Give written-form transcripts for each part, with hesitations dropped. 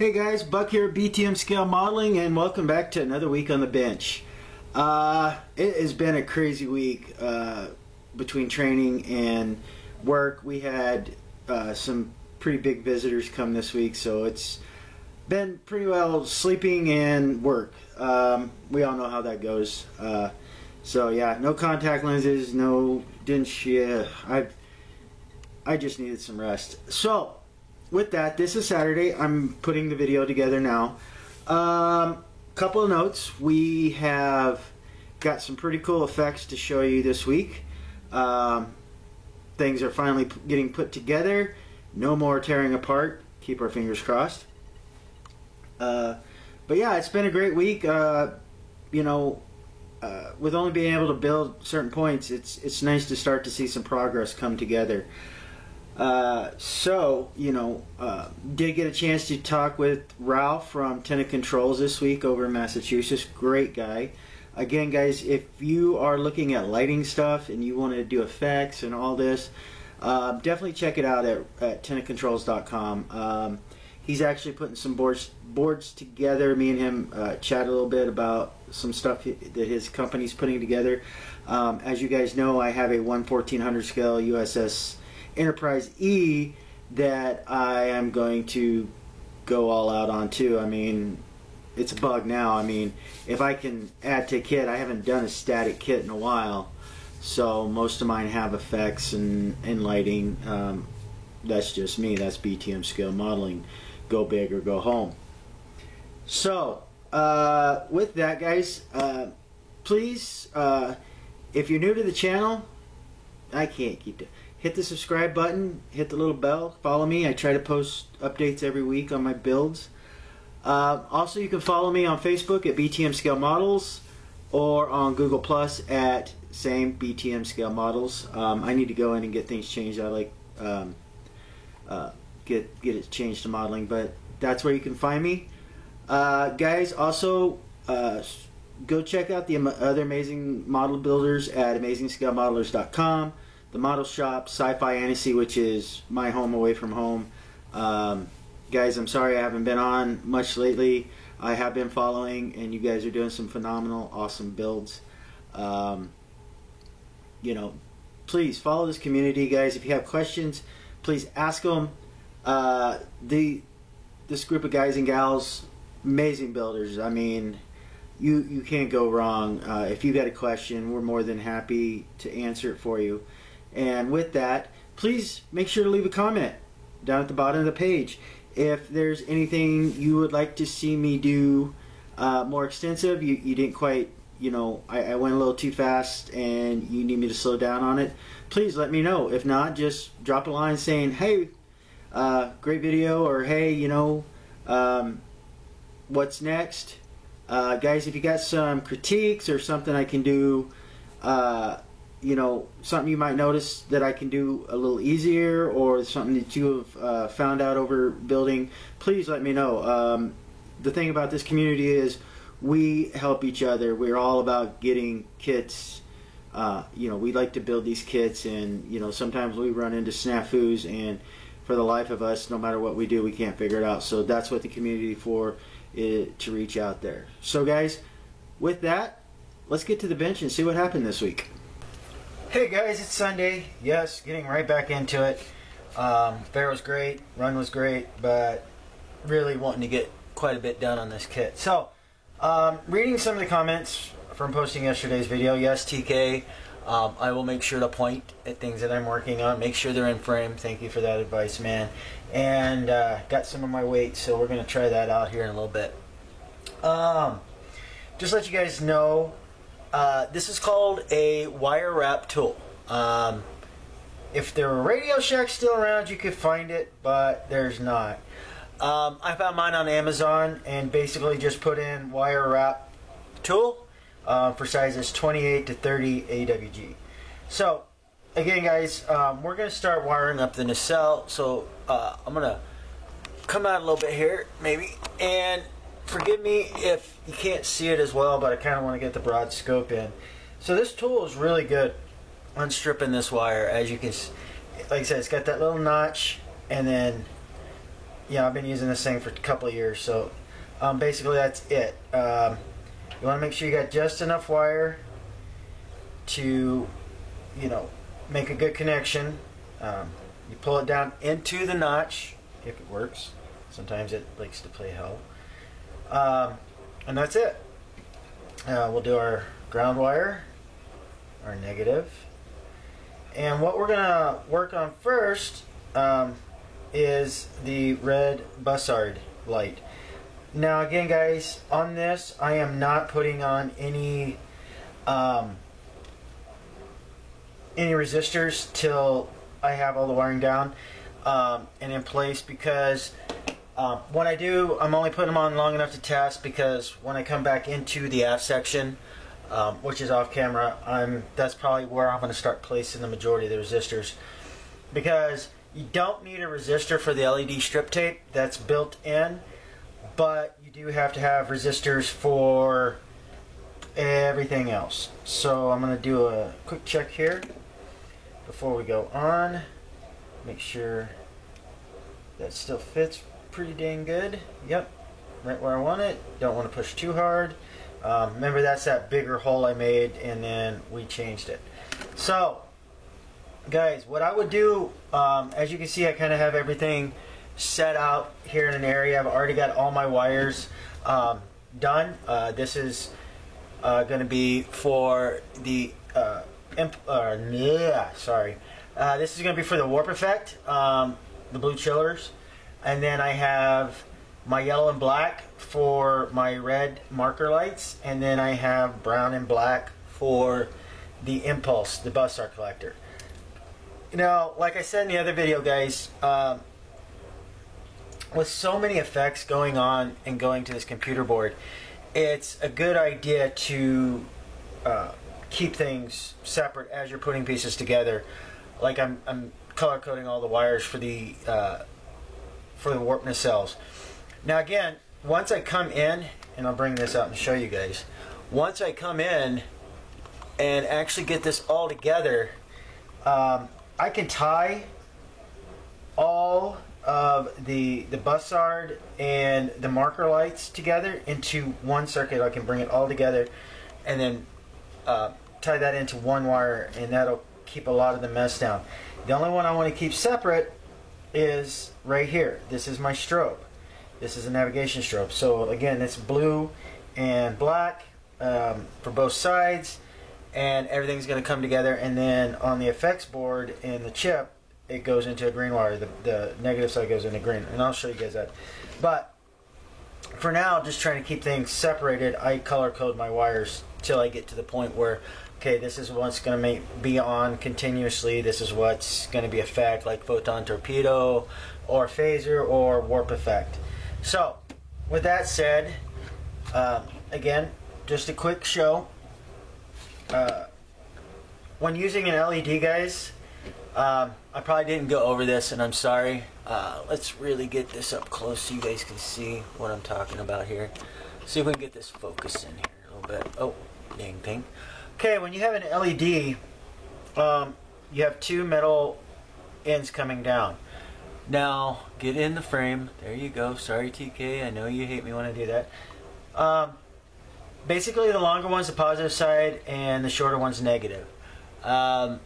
Hey guys, Buck here at BTM Scale Modeling, and welcome back to another week on the bench. It has been a crazy week between training and work. We had some pretty big visitors come this week, so it's been pretty well sleeping and work. We all know how that goes. So yeah, no contact lenses, I just needed some rest. So with that, this is Saturday. I'm putting the video together now. Couple of notes. We have got some pretty cool effects to show you this week. Things are finally getting put together. No more tearing apart. Keep our fingers crossed. But yeah, it's been a great week. With only being able to build certain points, it's nice to start to see some progress come together. Did get a chance to talk with Ralph from Tenna Controls this week over in Massachusetts. Great guy. Again, guys, if you are looking at lighting stuff and you want to do effects and all this, definitely check it out at tennacontrols.com. He's actually putting some boards together. Me and him chat a little bit about some stuff that his company's putting together. As you guys know, I have a 1/1400 scale USS Enterprise E that I am going to go all out on too. I mean, it's a bug now. I mean, if I can add to a kit, I haven't done a static kit in a while, so most of mine have effects and lighting. That's just me. That's BTM Scale Modeling. Go big or go home. So with that, guys, please, if you're new to the channel, I can't keep it. Hit the subscribe button, hit the little bell, follow me. I try to post updates every week on my builds. Also, you can follow me on Facebook at BTM Scale Models or on Google Plus at same BTM Scale Models. I need to go in and get things changed. I like get it changed to modeling, but that's where you can find me. Guys, also go check out the other amazing model builders at AmazingScaleModelers.com. The Model Shop, Sci-Fi Annecy, which is my home away from home. Guys, I'm sorry I haven't been on much lately. I have been following, and you guys are doing some phenomenal, awesome builds. Please follow this community, guys. If you have questions, please ask them. This group of guys and gals, amazing builders. I mean, you can't go wrong. If you got a question, we're more than happy to answer it for you. And with that, please make sure to leave a comment down at the bottom of the page. If there's anything you would like to see me do more extensive, you didn't quite, I went a little too fast and you need me to slow down on it, please let me know. If not, just drop a line saying, hey, great video, or hey, what's next? Guys, if you got some critiques or something I can do, something you might notice that I can do a little easier, or something that you have found out over building, please let me know. The thing about this community is we help each other. We're all about getting kits. We like to build these kits, and sometimes we run into snafus, and for the life of us, no matter what we do, we can't figure it out. So that's what the community for is, to reach out there. So guys, with that, let's get to the bench and see what happened this week. Hey guys, it's Sunday. Yes, getting right back into it. Fair was great, run was great, but really wanting to get quite a bit done on this kit. So, reading some of the comments from posting yesterday's video. Yes, TK, I will make sure to point at things that I'm working on. Make sure they're in frame. Thank you for that advice, man. And got some of my weights, so we're going to try that out here in a little bit. Just let you guys know, this is called a wire wrap tool. If there were Radio Shack still around, you could find it, but there's not. I found mine on Amazon and basically just put in wire wrap tool for sizes 28 to 30 AWG. So again, guys, we're going to start wiring up the nacelle. So I'm going to come out a little bit here, maybe, and forgive me if you can't see it as well, but I kind of want to get the broad scope in. So this tool is really good on stripping this wire. As you can, like I said, it's got that little notch, and then yeah, I've been using this thing for a couple of years, so basically that's it. You want to make sure you got just enough wire to, you know, make a good connection. You pull it down into the notch if it works. Sometimes it likes to play hell. And that's it. We'll do our ground wire, our negative. And what we're going to work on first is the red Bussard light. Now again guys, on this I am not putting on any resistors till I have all the wiring down and in place, because when I do, I'm only putting them on long enough to test, because when I come back into the aft section, which is off camera, that's probably where I'm going to start placing the majority of the resistors, because you don't need a resistor for the LED strip tape that's built in, but you do have to have resistors for everything else. So I'm going to do a quick check here before we go on. Make sure that still fits pretty dang good. Yep, right where I want it. Don't want to push too hard. Remember, that's that bigger hole I made, and then we changed it. So guys, what I would do, as you can see, I kind of have everything set out here in an area. I've already got all my wires done. This is going to be for the this is going to be for the warp effect, the blue chillers, and then I have my yellow and black for my red marker lights, and then I have brown and black for the impulse, the Bussard collector. Now, like I said in the other video, guys, with so many effects going on and going to this computer board, it's a good idea to keep things separate as you're putting pieces together. Like I'm color coding all the wires for the warp nacelles. Now again, once I come in, and I'll bring this out and show you guys, once I come in and actually get this all together, I can tie all of the Bussard and the marker lights together into one circuit. I can bring it all together and then tie that into one wire, and that'll keep a lot of the mess down. The only one I want to keep separate is right here. This is my strobe. This is a navigation strobe. So again, it's blue and black for both sides, and everything's going to come together, and then on the effects board in the chip, it goes into a green wire. The negative side goes into green, and I'll show you guys that. But for now, just trying to keep things separated, I color code my wires till I get to the point where, okay, this is what's going to be on continuously, this is what's going to be effect, like photon torpedo or phaser or warp effect. So with that said, again, just a quick show. When using an LED, guys, I probably didn't go over this, and I'm sorry. Let's really get this up close so you guys can see what I'm talking about here. See if we can get this focus in here a little bit. Oh, dang thing. Okay, when you have an LED, you have two metal ends coming down. Now, get in the frame. There you go. Sorry, TK. I know you hate me when I do that. Basically, the longer one's the positive side, and the shorter one's negative. Not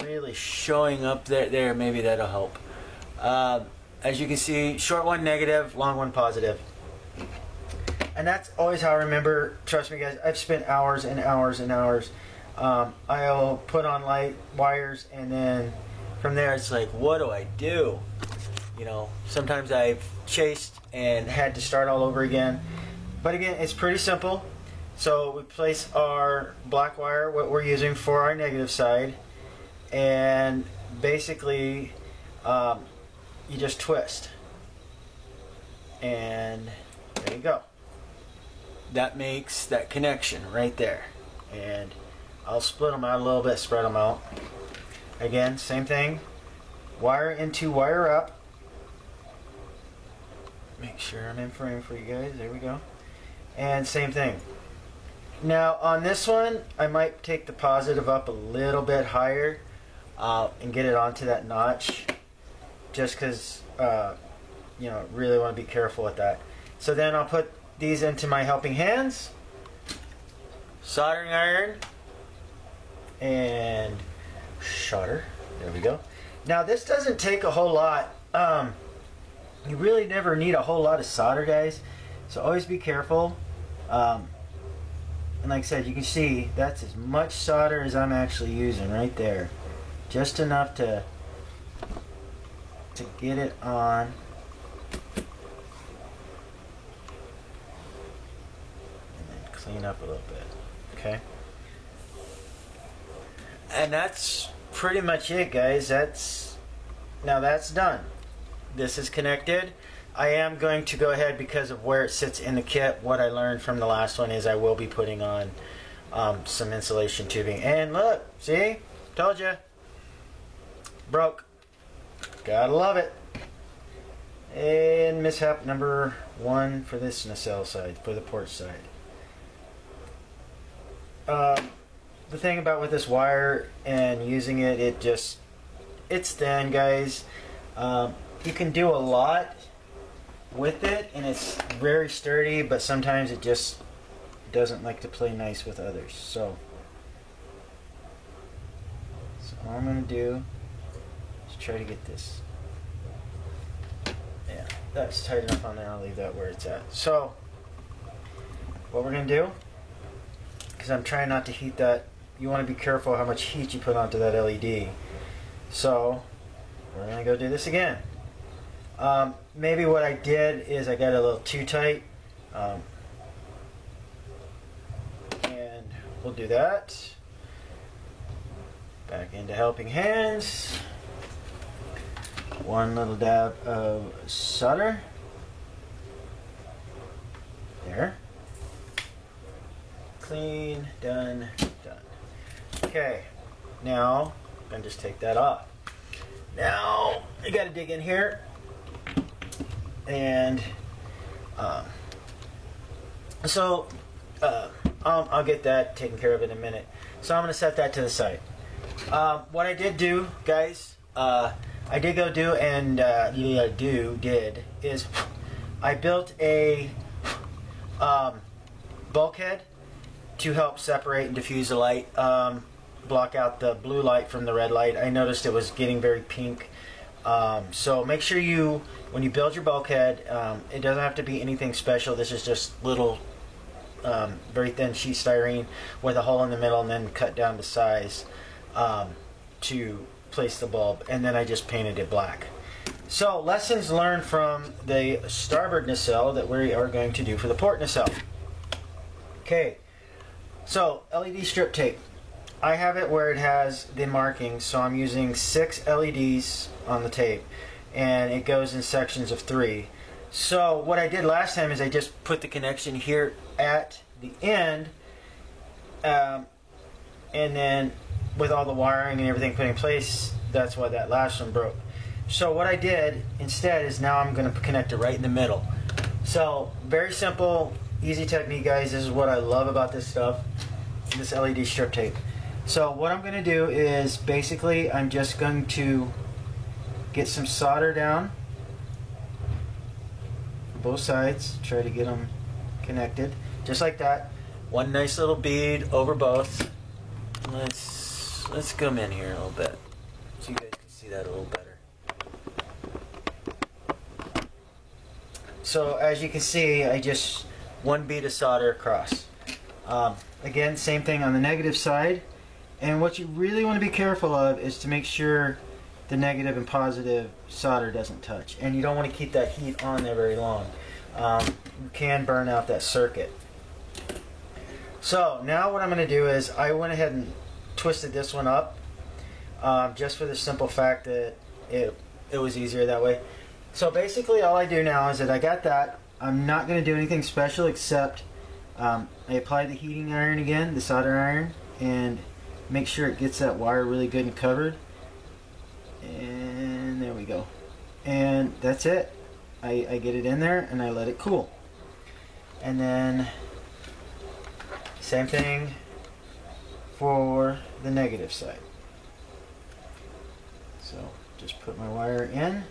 really showing up there. Maybe that'll help. As you can see, short one negative, long one positive. And that's always how I remember. Trust me, guys, I've spent hours and hours and hours. I'll put on light wires, and then from there it's like, what do I do? You know, sometimes I've chased and had to start all over again. But again, it's pretty simple. So we place our black wire, what we're using for our negative side, and basically you just twist, and there you go. That makes that connection right there. And I'll split them out a little bit, spread them out. Again, same thing, wire into, wire up. Make sure I'm in frame for you guys. There we go. And same thing. Now on this one, I might take the positive up a little bit higher and get it onto that notch, just because you know, really want to be careful with that. So then I'll put these into my helping hands, soldering iron, and solder. There we go. Now this doesn't take a whole lot. You really never need a whole lot of solder, guys. So always be careful. And like I said, you can see that's as much solder as I'm actually using right there. Just enough to get it on. And then clean up a little bit. Okay. And that's pretty much it, guys. Now that's done. This is connected. I am going to go ahead, because of where it sits in the kit, what I learned from the last one is I will be putting on some insulation tubing. And look, see? Told you. Broke. Gotta love it. And mishap number 1 for this nacelle side, for the port side. The thing about with this wire and using it, it's thin, guys. You can do a lot with it, and it's very sturdy, but sometimes it just doesn't like to play nice with others. So all I'm going to do is try to get this. Yeah, that's tight enough on there. I'll leave that where it's at. So what we're going to do, because I'm trying not to heat that, you want to be careful how much heat you put onto that LED. So we're going to go do this again. Maybe what I did is I got a little too tight, and we'll do that. Back into helping hands. One little dab of solder. There. Clean, done, done. Okay, now I'm going to just take that off. Now you got to dig in here. And I'll get that taken care of in a minute. So I'm going to set that to the side. What I did do, guys, I did go do and is I built a bulkhead to help separate and diffuse the light, block out the blue light from the red light. I noticed it was getting very pink. So make sure you, when you build your bulkhead, it doesn't have to be anything special. This is just little, very thin sheet styrene with a hole in the middle, and then cut down to size to place the bulb. And then I just painted it black. So lessons learned from the starboard nacelle that we are going to do for the port nacelle. Okay, so LED strip tape. I have it where it has the markings, so I'm using 6 LEDs on the tape, and it goes in sections of 3. So what I did last time is I just put the connection here at the end, and then with all the wiring and everything put in place, that's why that last one broke. So what I did instead is now I'm going to connect it right in the middle. So very simple, easy technique, guys. This is what I love about this stuff, this LED strip tape. So what I'm going to do is basically I'm just going to get some solder down both sides, try to get them connected just like that. One nice little bead over both. Let's come in here a little bit so you guys can see that a little better. So as you can see, I just one bead of solder across. Again, same thing on the negative side. And what you really want to be careful of is to make sure the negative and positive solder doesn't touch. And you don't want to keep that heat on there very long. You can burn out that circuit. So now what I'm going to do is I went ahead and twisted this one up, just for the simple fact that it was easier that way. So basically all I do now is that I got that. I'm not going to do anything special except I apply the heating iron again, the solder iron, and make sure it gets that wire really good and covered. And there we go. And that's it. I get it in there and I let it cool. And then same thing for the negative side. So just put my wire in.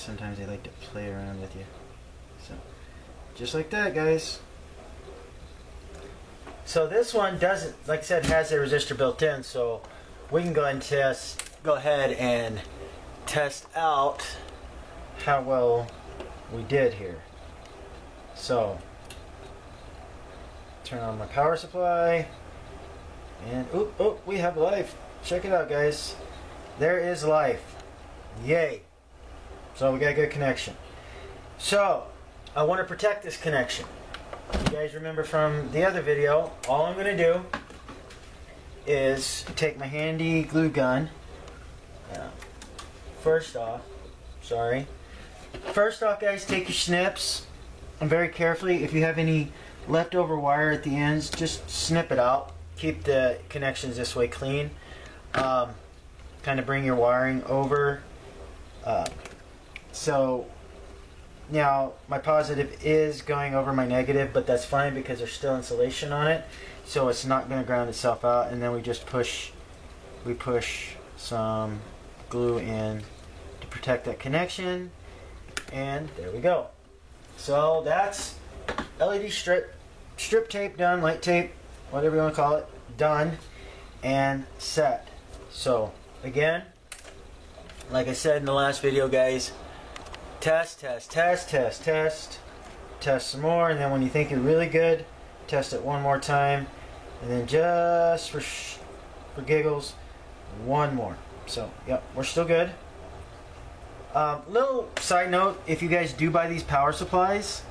sometimes they like to play around with you. So, just like that, guys. So this one doesn't, like I said, has a resistor built in, so we can go ahead and go ahead and test out how well we did here. So, turn on my power supply, and oh, we have life. Check it out, guys. There is life. Yay. So we got a good connection. So, I want to protect this connection. You guys remember from the other video, all I'm going to do is take my handy glue gun. First off, guys, take your snips and very carefully, if you have any leftover wire at the ends, just snip it out. Keep the connections this way clean. Kind of bring your wiring over. So now my positive is going over my negative, but that's fine because there's still insulation on it, so it's not going to ground itself out. And then we just push some glue in to protect that connection, and there we go. So that's LED strip tape done, light tape, whatever you want to call it, done and set. So again, like I said in the last video, guys, test some more, and then when you think you're really good, test it one more time, and then just for giggles, one more. So yep, we're still good. Little side note, if you guys do buy these power supplies,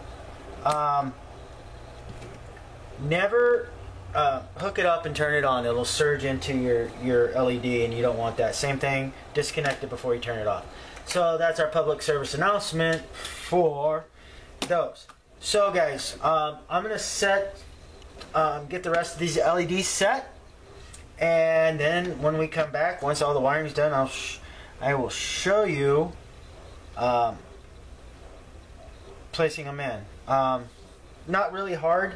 never hook it up and turn it on. It'll surge into your LED, and you don't want that. Same thing, disconnect it before you turn it off. So that's our public service announcement for those. So guys, I'm gonna get the rest of these LEDs set, and then when we come back, once all the wiring's done, I will show you placing them in. Not really hard.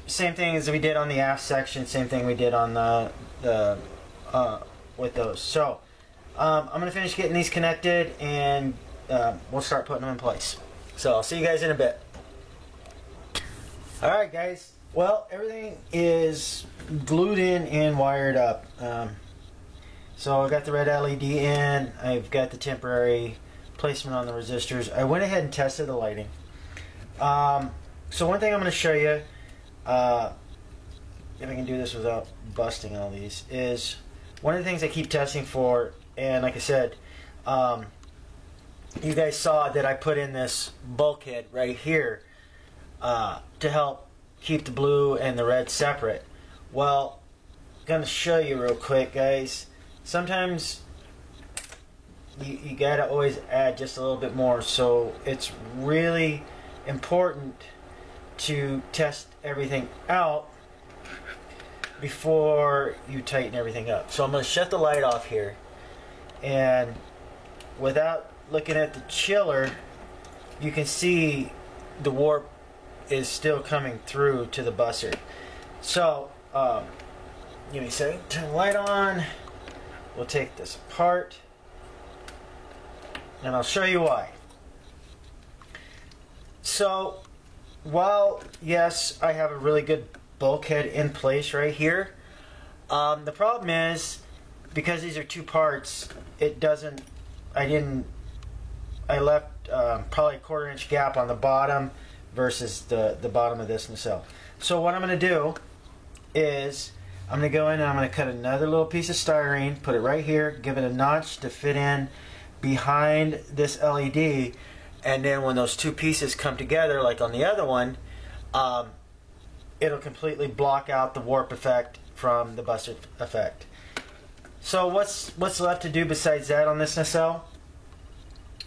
Same thing as we did on the aft section. Same thing we did on the with those. So I'm gonna finish getting these connected, and we'll start putting them in place. So I'll see you guys in a bit. Alright guys, well, everything is glued in and wired up. So I got the red LED in, I've got the temporary placement on the resistors. I went ahead and tested the lighting. So one thing I'm going to show you, if I can do this without busting all these, is one of the things I keep testing for, and like I said, you guys saw that I put in this bulkhead right here to help keep the blue and the red separate. Well, I'm going to show you real quick, guys. Sometimes you gotta always add just a little bit more, so it's really important to test everything out before you tighten everything up. So I'm going to shut the light off here, and without looking at the chiller, you can see the warp is still coming through to the buzzer. So give me a second, turn the light on. We'll take this apart, and I'll show you why. So, while yes, I have a really good bulkhead in place right here, the problem is, because these are two parts, it doesn't, I left probably a 1/4 inch gap on the bottom versus the bottom of this nacelle. So what I'm going to do is I'm going to go in and I'm going to cut another little piece of styrene, put it right here, give it a notch to fit in behind this LED, and then when those two pieces come together, like on the other one, it'll completely block out the warp effect from the busted effect. So what's left to do besides that on this nacelle?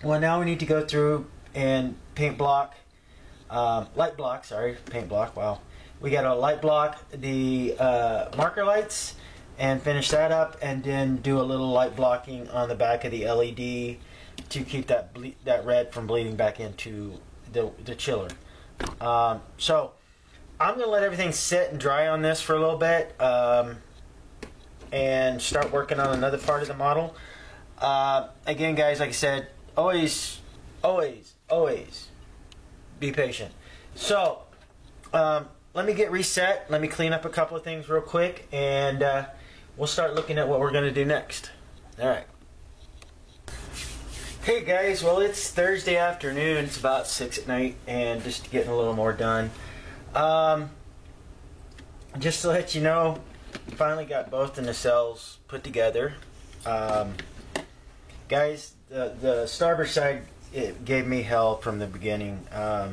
Well, now we need to go through and paint block, light block, sorry, paint block, wow. We got to light block the marker lights and finish that up, and then do a little light blocking on the back of the LED to keep that red from bleeding back into the chiller. So I'm going to let everything sit and dry on this for a little bit and start working on another part of the model. Again, guys, like I said, always be patient. So, let me get reset. Let me clean up a couple of things real quick, and we'll start looking at what we're going to do next. All right. Hey guys, well, it's Thursday afternoon. It's about 6 at night, and just getting a little more done. Just to let you know, finally got both the nacelles put together. Guys, the starboard side, it gave me hell from the beginning. I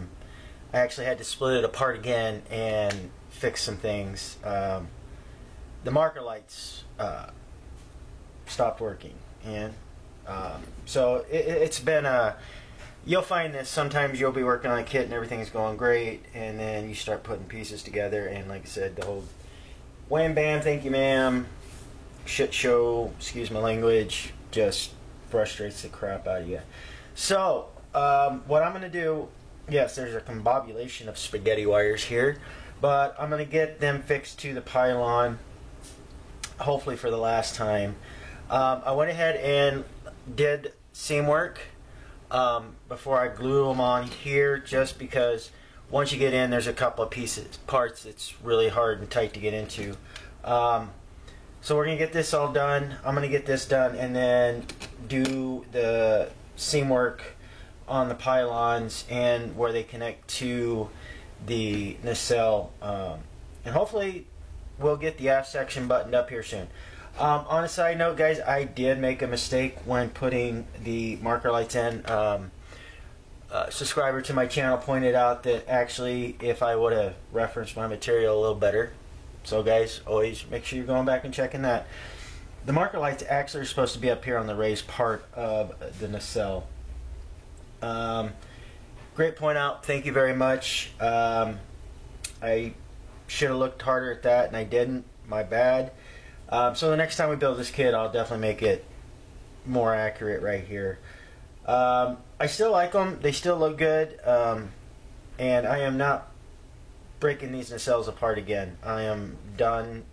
actually had to split it apart again and fix some things. The marker lights stopped working, and so it's been you'll find that sometimes you'll be working on a kit and everything's going great, and then you start putting pieces together, and like I said, the whole wham bam thank you ma'am shit show, excuse my language, just frustrates the crap out of you. So what I'm going to do, yes, there's a combobulation of spaghetti wires here, but I'm going to get them fixed to the pylon, hopefully for the last time. I went ahead and did seam work before I glue them on here, just because once you get in, there's a couple of parts that's really hard and tight to get into. So we're going to get this all done. I'm going to get this done and then do the seam work on the pylons and where they connect to the nacelle, and hopefully we'll get the aft section buttoned up here soon. On a side note, guys, I did make a mistake when putting the marker lights in. Subscriber to my channel pointed out that actually if I would have referenced my material a little better. So guys, always make sure you're going back and checking that. The marker lights actually are supposed to be up here on the raised part of the nacelle. Great point out. Thank you very much. I should have looked harder at that, and I didn't. My bad. So the next time we build this kit, I'll definitely make it more accurate right here. I still like them. They still look good. And I am not breaking these nacelles apart again. I am done.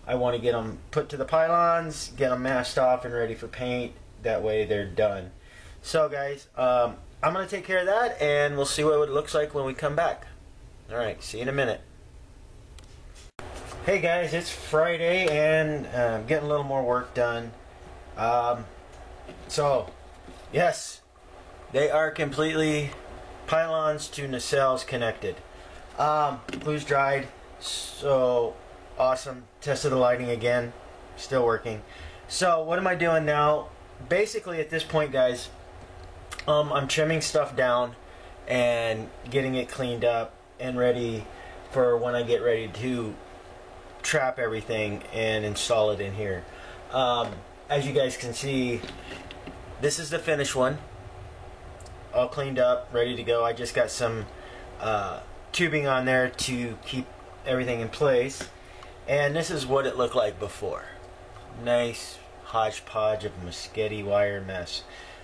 I want to get them put to the pylons, get them masked off and ready for paint. That way they're done. So guys, I'm going to take care of that, and we'll see what it looks like when we come back. Alright, see you in a minute. Hey guys, it's Friday, and I'm getting a little more work done. So, yes, they are completely pylons to nacelles connected. Glue's dried, so awesome. Tested the lighting again, still working. So what am I doing now? Basically at this point, guys, I'm trimming stuff down and getting it cleaned up and ready for when I get ready to trap everything and install it in here. As you guys can see, this is the finished one, all cleaned up, ready to go. I just got some tubing on there to keep everything in place, and this is what it looked like before. Nice hodgepodge of mosquito wire mess.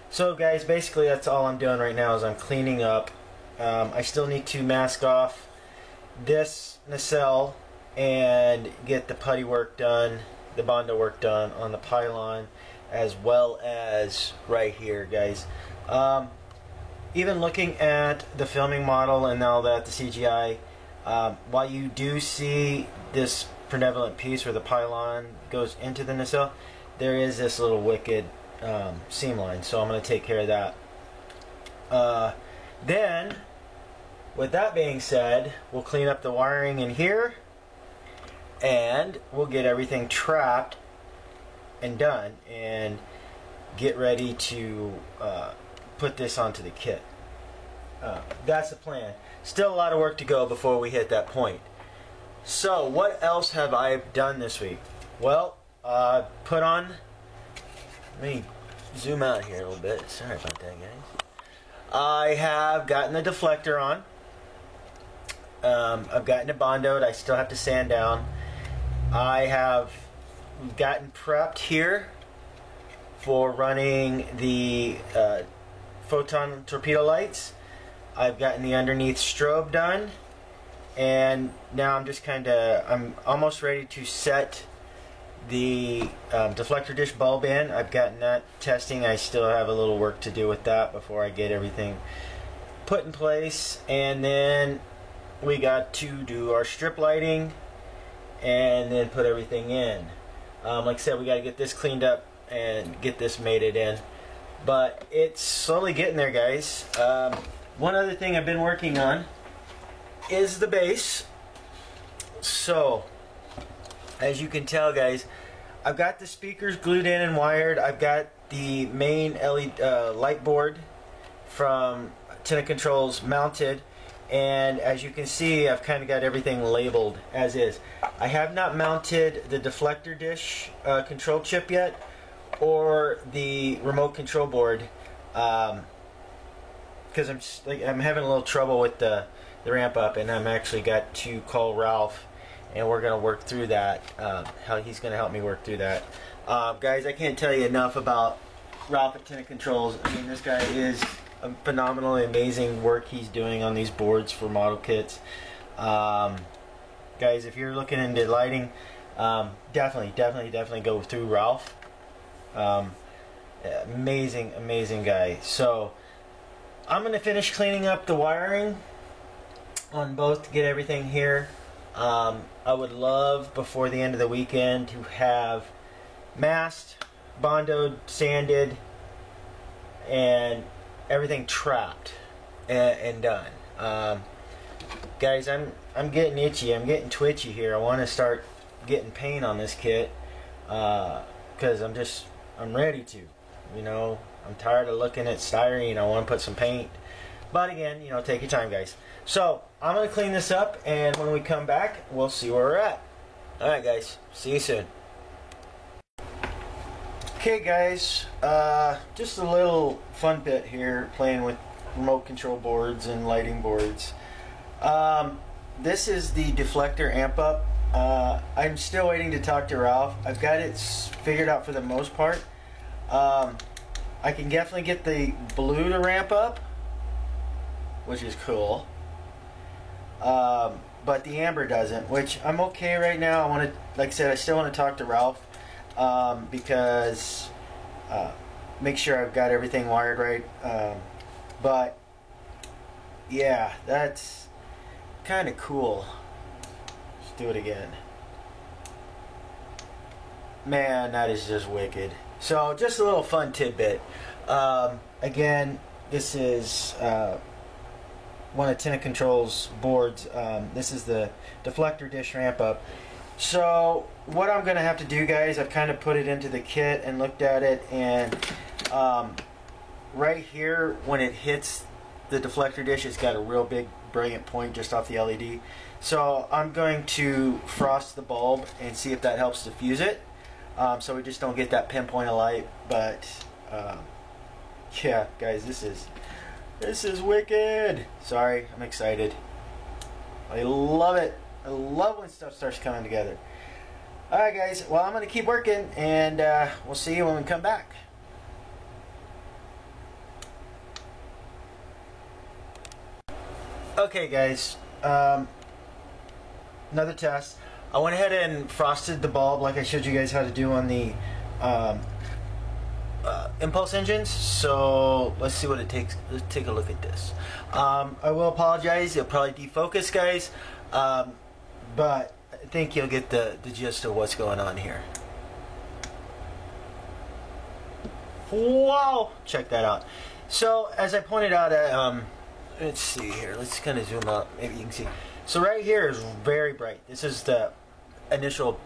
So guys, basically that's all I'm doing right now is I'm cleaning up. I still need to mask off this nacelle and get the putty work done, the Bondo work done on the pylon, as well as right here, guys. Even looking at the filming model and all that, the CGI, while you do see this benevolent piece where the pylon goes into the nacelle, there is this little wicked seam line, so I'm going to take care of that. Then, with that being said, we'll clean up the wiring in here, and we'll get everything trapped and done, and get ready to put this onto the kit. That's the plan. Still a lot of work to go before we hit that point. So what else have I done this week? Well, put on, let me zoom out here a little bit. Sorry about that, guys. I have gotten the deflector on. I've gotten it bondoed. I still have to sand down. I have gotten prepped here for running the photon torpedo lights. I've gotten the underneath strobe done, and now I'm just I'm almost ready to set the deflector dish bulb in. I've gotten that testing. I still have a little work to do with that before I get everything put in place. And then we got to do our strip lighting and then put everything in. Like I said, we got to get this cleaned up and get this mated in. But it's slowly getting there, guys. One other thing I've been working on is the base. So, as you can tell, guys, I've got the speakers glued in and wired. I've got the main LED light board from Tena Controls mounted. And as you can see, I've kind of got everything labeled as is. I have not mounted the deflector dish control chip yet, or the remote control board, because I'm having a little trouble with the ramp up, and I'm actually got to call Ralph, and we're gonna work through that. How he's gonna help me work through that. Guys, I can't tell you enough about Ralph at Tena Controls. I mean, this guy is phenomenally amazing work he's doing on these boards for model kits. Guys, if you're looking into lighting, definitely go through Ralph. Amazing guy. So I'm gonna finish cleaning up the wiring on both to get everything here. I would love before the end of the weekend to have masked, bondoed, sanded, and everything trapped and done. Guys, I'm getting itchy. I'm getting twitchy here. I want to start getting paint on this kit because I'm ready to. You know, I'm tired of looking at styrene. I want to put some paint. But again, you know, take your time, guys. So I'm gonna clean this up, and when we come back, we'll see where we're at. All right, guys. See you soon. Okay, guys, just a little fun bit here, playing with remote control boards and lighting boards. This is the deflector amp up. I'm still waiting to talk to Ralph. I've got it figured out for the most part. I can definitely get the blue to ramp up, which is cool. But the amber doesn't, which I'm okay right now. I want to, like I said, I still want to talk to Ralph. Because make sure I've got everything wired right. But yeah, that's kind of cool. Let's do it again. Man, that is just wicked. So just a little fun tidbit. Again, this is one of Tena Controls boards. This is the deflector dish ramp up. So what I'm going to have to do, guys, I've kind of put it into the kit and looked at it, and right here when it hits the deflector dish, it's got a real big brilliant point just off the LED. So I'm going to frost the bulb and see if that helps diffuse it, so we just don't get that pinpoint of light. But yeah, guys, this is wicked. Sorry, I'm excited. I love it. I love when stuff starts coming together. Alright, guys, well, I'm going to keep working, and we'll see you when we come back. Okay, guys, another test. I went ahead and frosted the bulb like I showed you guys how to do on the impulse engines. So let's see what it takes. Let's take a look at this. I will apologize. It'll probably defocus, guys. But I think you'll get the gist of what's going on here. Wow! Check that out. So, as I pointed out, let's see here. Let's kind of zoom out. Maybe you can see. So right here is very bright. This is the initial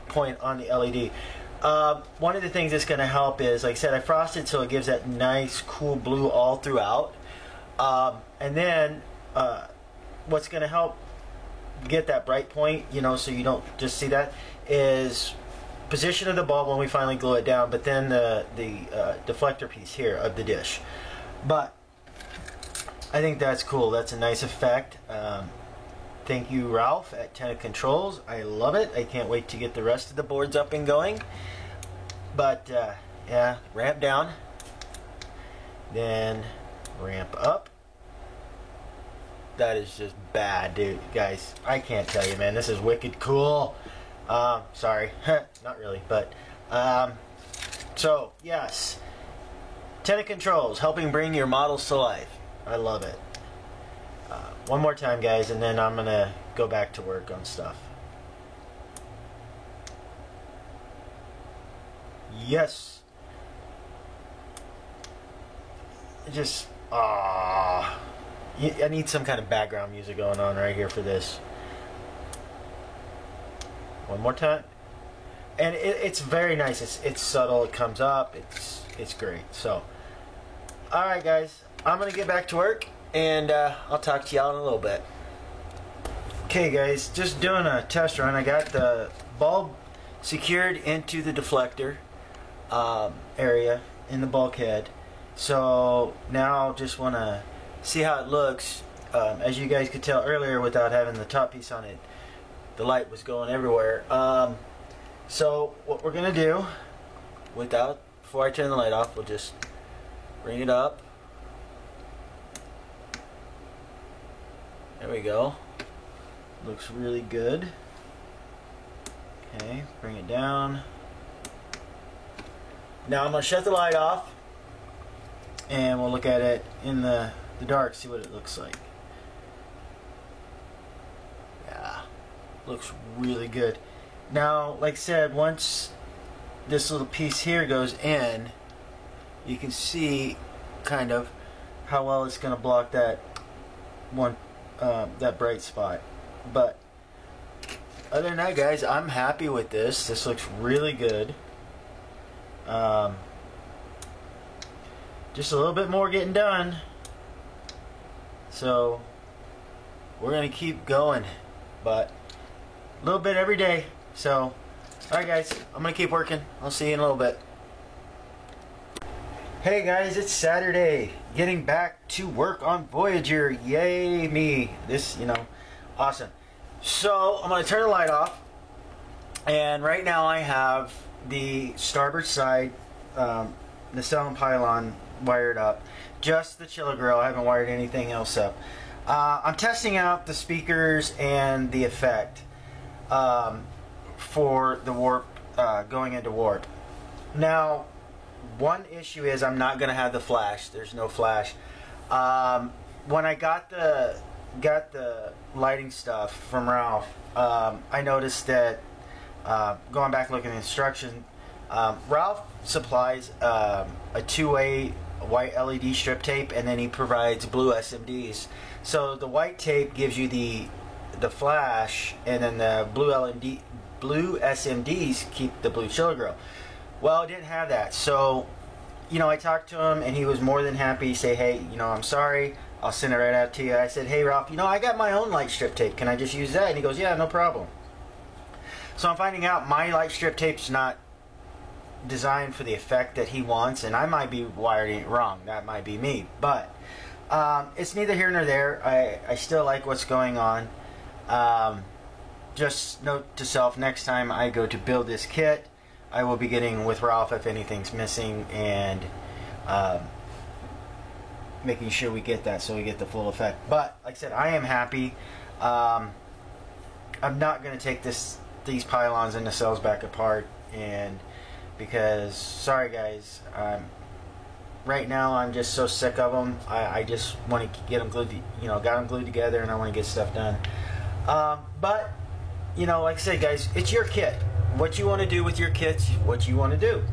point on the LED. One of the things that's going to help is, like I said, I frosted so it gives that nice, cool blue all throughout. And then, what's going to help get that bright point, you know, so you don't just see that, is position of the bulb when we finally glue it down, but then the deflector piece here of the dish. But I think that's cool. That's a nice effect. Thank you, Ralph at Tena Controls. I love it. I can't wait to get the rest of the boards up and going. But yeah, ramp down, then ramp up. That is just bad, dude. Guys, I can't tell you, man. This is wicked cool. Sorry, not really, but so yes, Tenna Controls, helping bring your models to life. I love it. One more time, guys, and then I'm gonna go back to work on stuff. Yes. Just I need some kind of background music going on right here for this. One more time, and it's very nice. It's subtle. It comes up. It's great. So, all right, guys, I'm gonna get back to work, and I'll talk to y'all in a little bit. Okay, guys, just doing a test run. I got the bulb secured into the deflector area in the bulkhead. So now just want to see how it looks. As you guys could tell earlier, without having the top piece on it, the light was going everywhere. So what we're gonna do, before I turn the light off, we'll just bring it up. There we go. Looks really good. Okay, bring it down. Now I'm gonna shut the light off, and we'll look at it in the dark, see what it looks like. Yeah, looks really good. Now, like I said, once this little piece here goes in, you can see kind of how well it's going to block that one, that bright spot. But other than that, guys, I'm happy with this. This looks really good. Just a little bit more getting done, so we're gonna keep going, but a little bit every day. So alright, guys, I'm gonna keep working. I'll see you in a little bit. Hey guys, it's Saturday, getting back to work on Voyager. Yay me. This, awesome. So I'm gonna turn the light off, and right now I have the starboard side nacelle and pylon wired up, just the chiller grill. I haven't wired anything else up. I'm testing out the speakers and the effect for the warp, going into warp. Now, one issue is I'm not going to have the flash. There's no flash. When I got the lighting stuff from Ralph, I noticed that going back looking at the instructions, Ralph supplies a two-way white LED strip tape, and then he provides blue SMDs. So the white tape gives you the flash, and then the blue SMDs keep the blue chiller grill. Well, I didn't have that, so I talked to him, and he was more than happy to say, hey, I'm sorry, I'll send it right out to you. I said, hey Ralph, I got my own light strip tape, can I just use that? And he goes, yeah, no problem. So I'm finding out my light strip tape's not designed for the effect that he wants, and I might be wiring it wrong. That might be me, but it's neither here nor there. I still like what's going on. Just note to self, next time I go to build this kit, I will be getting with Ralph if anything's missing, and making sure we get that so we get the full effect. But like I said, I am happy. I'm not going to take these pylons and nacelles back apart, and because, sorry guys, right now I'm just so sick of them. I just want to get them glued, got them glued together, and I want to get stuff done. But like I said, guys, it's your kit. What you want to do with your kits, what you want to do.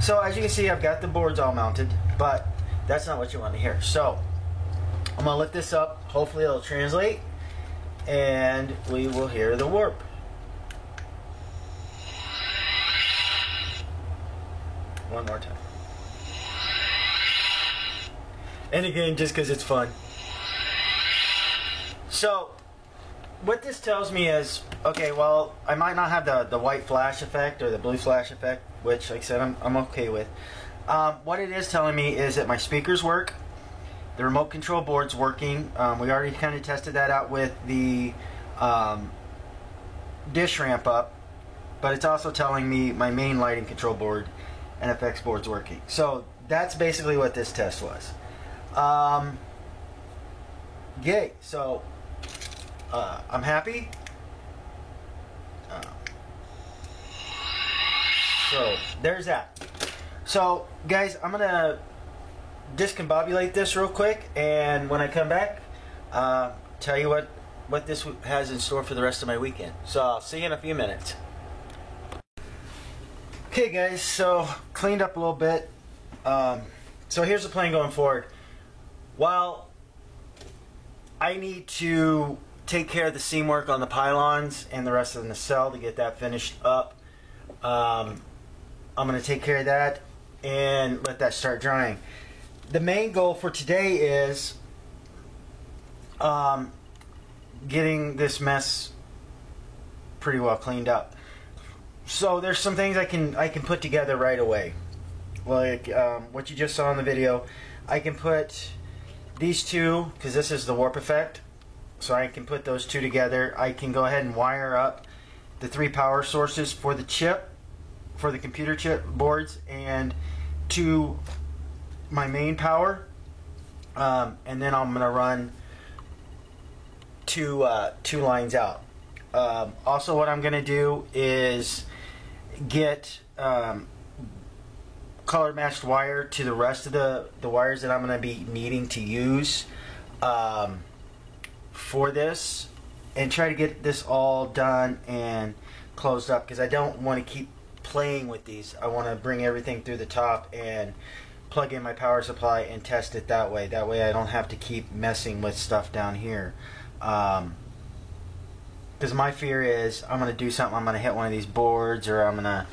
So as you can see, I've got the boards all mounted, but that's not what you want to hear. So I'm gonna lift this up. Hopefully it'll translate, and we will hear the warp. One more time. And again, just because it's fun. So, what this tells me is, okay, well, I might not have the white flash effect or the blue flash effect, which, like I said, I'm okay with. What it is telling me is that my speakers work, the remote control board's working. We already kind of tested that out with the dish ramp up, but it's also telling me my main lighting control board and FX board's working. So that's basically what this test was. Yay! So I'm happy. So there's that. So guys, I'm gonna discombobulate this real quick, and when I come back, tell you what this has in store for the rest of my weekend. So I'll see you in a few minutes. Okay guys, so cleaned up a little bit. So here's the plan going forward. While I need to take care of the seam work on the pylons and the rest of the nacelle to get that finished up, I'm going to take care of that and let that start drying. The main goal for today is getting this mess pretty well cleaned up. So there's some things I can put together right away, like what you just saw in the video. I can put these two, because this is the warp effect, so I can put those two together. I can go ahead and wire up the 3 power sources for the chip, for the computer chip boards, and to my main power, and then I'm gonna run two lines out. Also, what I'm gonna do is get color matched wire to the rest of the wires that I'm going to be needing to use for this, and try to get this all done and closed up, because I don't want to keep playing with these. I want to bring everything through the top and plug in my power supply and test it that way. That way I don't have to keep messing with stuff down here. Because my fear is I'm going to do something, I'm going to hit one of these boards, or I'm going to,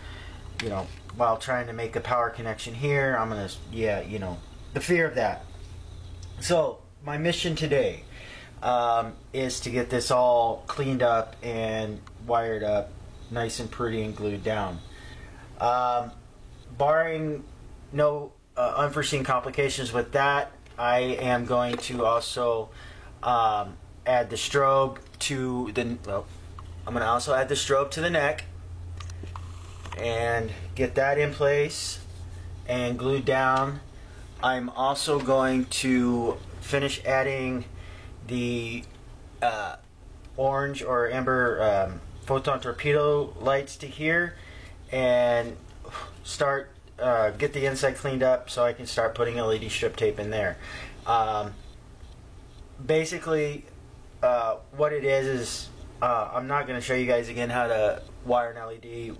you know, while trying to make a power connection here, I'm going to, yeah, you know, the fear of that. So my mission today is to get this all cleaned up and wired up nice and pretty and glued down. Barring no unforeseen complications with that, I am going to also add the strobe to the, well, I'm going to also add the strobe to the neck and get that in place and glued down. I'm also going to finish adding the orange or amber photon torpedo lights to here, and start get the inside cleaned up so I can start putting LED strip tape in there. Basically, what it is I'm not going to show you guys again how to wire an LED.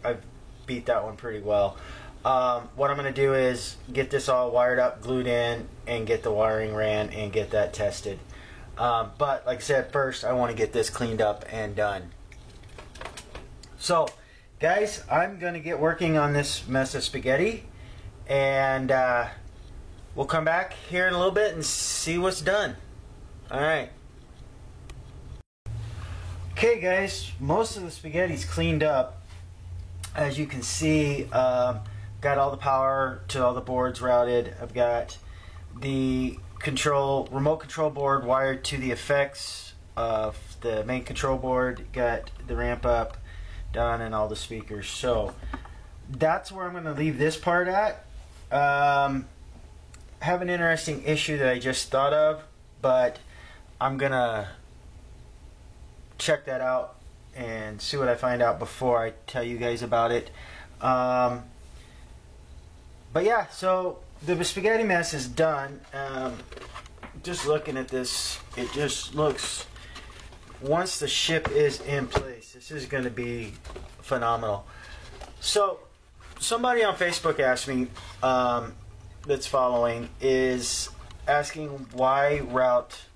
I've beat that one pretty well. What I'm going to do is get this all wired up, glued in, and get the wiring ran and get that tested. But like I said, first I want to get this cleaned up and done. So guys, I'm going to get working on this mess of spaghetti, and we'll come back here in a little bit and see what's done. Alright. Okay guys, most of the spaghetti's cleaned up. As you can see, got all the power to all the boards routed. I've got the remote control board wired to the effects of the main control board. Got the ramp up done and all the speakers. So that's where I'm going to leave this part at. Have an interesting issue that I just thought of, but I'm going to check that out and see what I find out before I tell you guys about it. But yeah, so the spaghetti mess is done. Just looking at this, it just looks, once the ship is in place, this is going to be phenomenal. So somebody on Facebook asked me, that's following, is asking why Route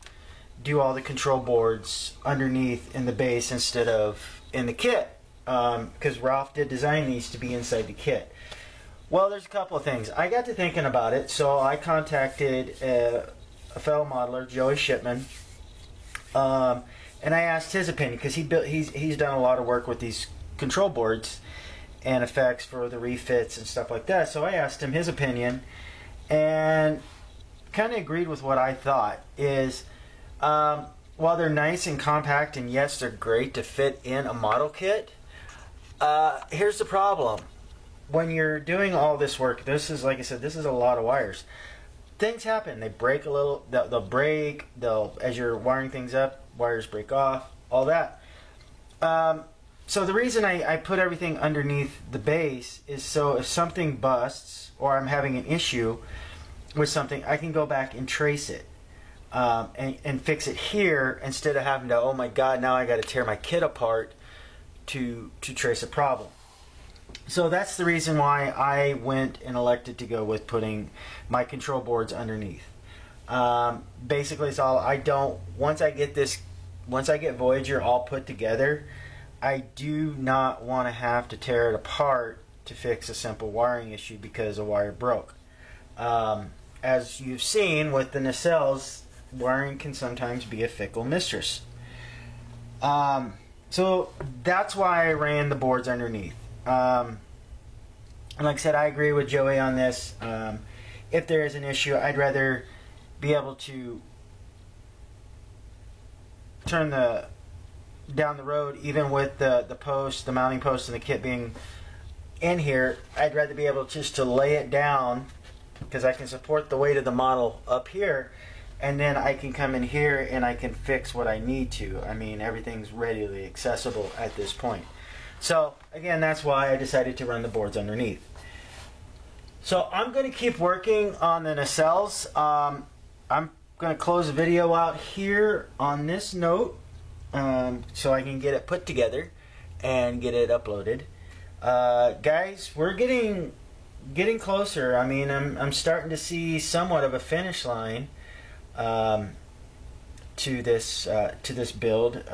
do all the control boards underneath in the base instead of in the kit, because Ralph did design these to be inside the kit. Well, there's a couple of things. I got to thinking about it, so I contacted a fellow modeler, Joey Shipman, and I asked his opinion, because he's done a lot of work with these control boards and effects for the refits and stuff like that. So I asked him his opinion, and kind of agreed with what I thought. Is while they're nice and compact, and yes, they're great to fit in a model kit, here's the problem. When you're doing all this work, this is, like I said, this is a lot of wires. Things happen. They break a little. They'll break. As you're wiring things up, wires break off. All that. So the reason I put everything underneath the base is so if something busts or I'm having an issue with something, I can go back and trace it and fix it here instead of having to, oh my God, now I got to tear my kit apart to trace a problem. So that's the reason why I went and elected to go with putting my control boards underneath. Basically, it's all once I get Voyager all put together, I do not want to have to tear it apart to fix a simple wiring issue because a wire broke. As you've seen with the nacelles, wiring can sometimes be a fickle mistress. So that's why I ran the boards underneath. And like I said, I agree with Joey on this. If there is an issue, I'd rather be able to turn down the road, even with the post, the mounting post, and the kit being in here. I'd rather be able just to lay it down because I can support the weight of the model up here, and then I can come in here and I can fix what I need to. I mean, everything's readily accessible at this point. So again, that's why I decided to run the boards underneath. So I'm going to keep working on the nacelles. I'm going to close the video out here on this note. So I can get it put together and get it uploaded. Guys, we're getting closer. I mean, I'm starting to see somewhat of a finish line to this build.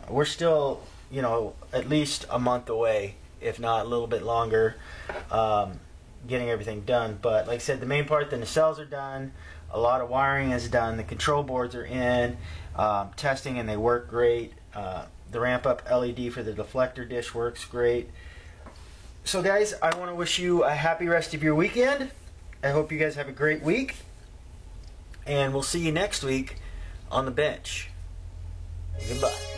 We're still, you know, at least a month away, if not a little bit longer, getting everything done. But like I said, the main part, the nacelles are done. A lot of wiring is done. The control boards are in, testing, and they work great. The ramp up LED for the deflector dish works great. So guys, I want to wish you a happy rest of your weekend. I hope you guys have a great week. And we'll see you next week on the bench. Goodbye.